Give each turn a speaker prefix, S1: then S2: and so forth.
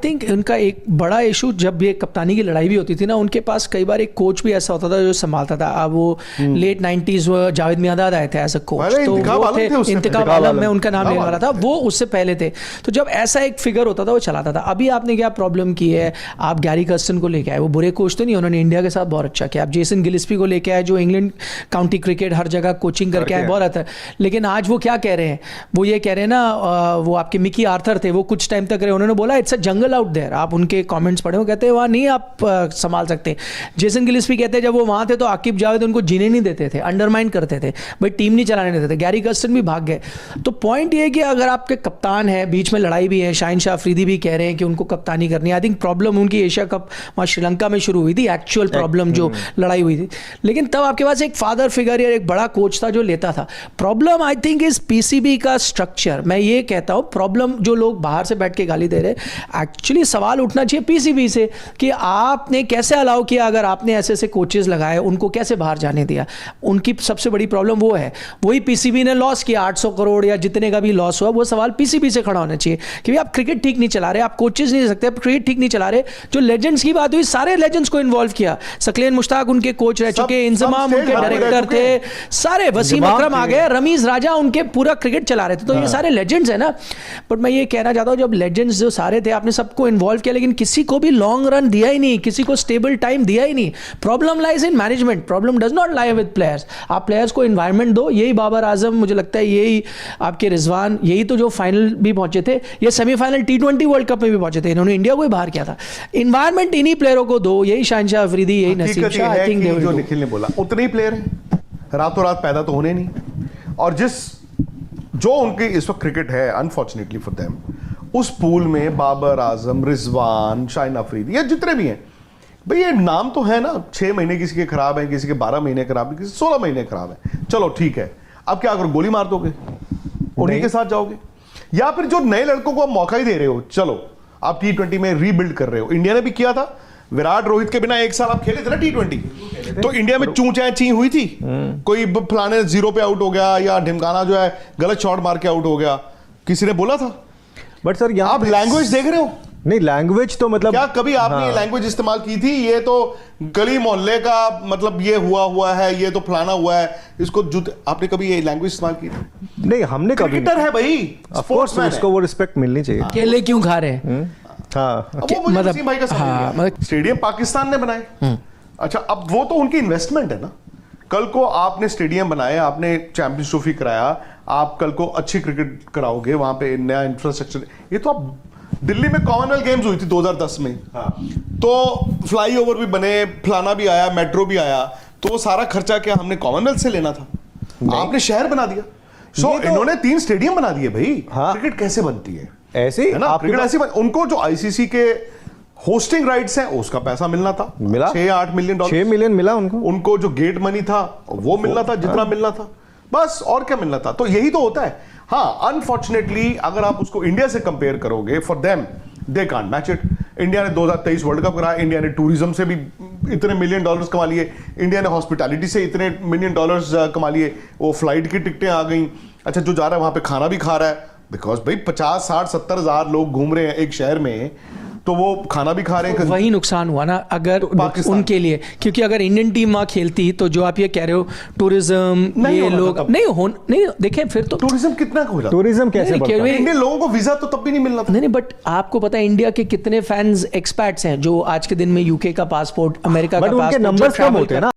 S1: Think उनका एक बड़ा इशू, जब ये कप्तानी की लड़ाई भी होती थी ना, उनके पास कई बार एक कोच भी ऐसा होता था जो संभालता था। अब वो लेट 90s जावेद मियांदाद आए थे एज अ कोच, तो वो थे इंतखाब आलम, मैं उनका नाम लेने वाला था, वो उससे पहले थे। तो जब ऐसा एक फिगर होता था वो चलाता था। अभी आपने क्या प्रॉब्लम की है, आप गैरी कर्स्टन को लेके आए, वो बुरे कोच तो नहीं, उन्होंने इंडिया के साथ बहुत अच्छा किया। आप जेसन गिलिस्पी को लेके आए जो इंग्लैंड काउंटी क्रिकेट हर जगह कोचिंग करके आए, बहुत अच्छा। लेकिन आज वो क्या कह रहे हैं, वो ये कह रहे हैं ना, वो आपके मिकी आर्थर थे, वो कुछ टाइम तक रहे, उन्होंने बोला it's a jungle out there. आप उनके कमेंट्स पढ़े, वो कहते हैं वहाँ नहीं आप संभाल सकते। जेसन गिलिस्पी कहते हैं जब वो वहाँ थे तो आकिब जावेद उनको जीने नहीं देते थे, अंडरमाइन करते थे, भाई टीम नहीं चलाने देते थे। गैरी कर्स्टन भी भाग गए। तो पॉइंट ये है कि अगर आपके कप्तान है, बीच में लड़ाई भी है, शाहिन शाह अफरीदी भी कह रहे हैं कि उनको कप्तानी करनी है। आई थिंक प्रॉब्लम उनकी एशिया कप वहाँ श्रीलंका में शुरू हुई थी, एक्चुअल प्रॉब्लम जो लड़ाई हुई थी। लेकिन तब आपके पास एक फादर फिगर या एक बड़ा कोच था जो लेता था। Problem I think is PCB का स्ट्रक्चर। मैं ये कहता हूँ प्रॉब्लम, जो लोग बाहर से बैठ के गाली दे रहे, एक्चुअली सवाल उठना चाहिए पीसीबी से कि आपने कैसे अलाउ किया, अगर आपने ऐसे ऐसे कोचेस लगाए, उनको कैसे बाहर जाने दिया। उनकी सबसे बड़ी प्रॉब्लम वो है, वही पीसीबी ने लॉस किया 800 करोड़ या जितने का भी लॉस हुआ, वो सवाल पीसीबी से खड़ा होना चाहिए कि भाई आप क्रिकेट ठीक नहीं चला रहे, आप कोचेस नहीं दे सकते, आप क्रिकेट ठीक नहीं चला रहे। जो लेजेंड्स की बात हुई, सारे लेजेंड्स को इन्वॉल्व किया। सकलेन मुश्ताक उनके कोच रह चुके, इंजमाम उनके डायरेक्टर थे, सारे वसीम अकरम आ गए, रमीज राजा उनके पूरा क्रिकेट चला रहे थे। तो ये सारे लेजेंड्स है ना। बट मैं ये कहना चाहता हूँ, जब लेजेंड्स जो सारे थे, आपने सबको इन्वॉल्व किया, लेकिन किसी को भी लॉन्ग रन दिया ही नहीं, किसी को स्टेबल टाइम दिया ही नहीं। Problem lies in management, problem does not lie with players. आप प्लेयर्स को इन्वायरमेंट दो। यही बाबर आजम, मुझे लगता है यही आपके रिजवान, यही तो जो फाइनल भी पहुंचे थे, ये सेमीफाइनल T20 वर्ल्ड कप में भी पहुंचे थे, इन्होंने इंडिया को ही बाहर किया था। इन्वायरमेंट इन्हीं प्लेयरों को दो, यही शाहिन शाह अफरीदी, यही नसीम शाह। आई थिंक
S2: जो निखिल ने बोला, उतने ही प्लेयर हैं, रातों रात पैदा तो होने नहीं। और जो उनकी इस वक्त क्रिकेट है, अनफॉर्चुनेटली फॉर देम, उस पूल में बाबर आजम, रिजवान, शाहिन अफरीदी, ये जितने भी हैं, भाई ये नाम तो है ना। 6 महीने किसी के खराब है, किसी के 12 महीने खराब है, किसी 16 महीने खराब है, चलो ठीक है। अब क्या करो, गोली मार दोगे, उन्हीं के साथ जाओगे? या फिर जो नए लड़कों को आप मौका ही दे रहे हो, चलो आप T20 में रीबिल्ड कर रहे हो। इंडिया ने भी किया था, विराट रोहित के बिना 1 साल आप खेले थे ना T20, तो इंडिया में चूं ची हुई थी। कोई फलाने 0 पे आउट हो गया, या ढिमकाना जो है गलत शॉट मार के आउट हो गया, किसी ने बोला था?
S3: बट सर यहाँ
S2: आप लैंग्वेज देख रहे हो?
S3: नहीं, लैंग्वेज तो मतलब
S2: क्या कभी आपने ये लैंग्वेज इस्तेमाल की थी, ये तो गली मोहल्ले का मतलब ये हुआ है, ये तो फलाना हुआ है, इसको आपने कभी ये लैंग्वेज इस्तेमाल की थी?
S3: नहीं, हमने कभी।
S2: क्रिकेटर है भाई,
S3: स्पोर्ट्समैन, उसको वो रिस्पेक्ट मिलनी चाहिए।
S1: केले क्यों खा रहे हैं?
S3: हाँ,
S2: वो मुझे वसीम भाई का समझ नहीं आया। स्टेडियम पाकिस्तान ने बनाए, अच्छा, अब वो तो उनकी इन्वेस्टमेंट है ना। कल को आपने स्टेडियम बनाए, आपने चैंपियंस ट्रॉफी कराया, आप कल को अच्छी क्रिकेट कराओगे, वहां पे नया इंफ्रास्ट्रक्चर। ये तो आप दिल्ली में कॉमनवेल्थ गेम्स हुई थी 2010 में, तो फ्लाईओवर भी बने, फलाना भी आया, मेट्रो भी आया, तो वो सारा खर्चा क्या हमने कॉमनवेल्थ से लेना था? आपने शहर बना दिया। इन्होंने 3 स्टेडियम बना दिए भाई। क्रिकेट कैसे बनती है?
S3: ऐसे
S2: है ना, क्रिकेट ऐसी उनको जो आईसीसी के होस्टिंग राइट्स हैं उसका पैसा मिलना था,
S3: मिला
S2: 6-8 मिलियन डॉलर,
S3: 6 मिलियन मिला उनको
S2: जो गेट मनी था वो मिलना था, जितना मिलना था, बस और क्या मिलना था। तो यही तो होता है। हाँ, अनफॉर्चुनेटली अगर आप उसको इंडिया से कंपेयर करोगे, for them they can't match it. India ने 2023 वर्ल्ड कप कराया, इंडिया ने टूरिज्म से भी इतने मिलियन डॉलर्स कमा लिए, इंडिया ने हॉस्पिटैलिटी से इतने मिलियन डॉलर्स कमा लिए, वो फ्लाइट की टिकटें आ गई। अच्छा, जो जा रहा है वहां पे खाना भी खा रहा है, बिकॉज भाई 50, 60, 70 हजार लोग घूम रहे हैं एक शहर में, तो वो खाना भी खा रहे हैं।
S1: वही नुकसान हुआ ना अगर उनके लिए, क्योंकि अगर इंडियन टीम वहां खेलती, तो जो आप ये कह रहे हो टूरिज्म, ये लोग नहीं देखें, फिर तो
S2: टूरिज्म कितना हो जाता?
S3: टूरिज्म कैसे बढ़ता है?
S2: इंडियन लोगों को वीजा तो तब भी नहीं मिलना था।
S1: नहीं, बट आपको पता है इंडिया के कितने फैंस एक्सपैट्स हैं जो आज के दिन में यूके का पासपोर्ट, अमेरिका का पासपोर्ट,
S3: नंबर्स कम होते हैं ना।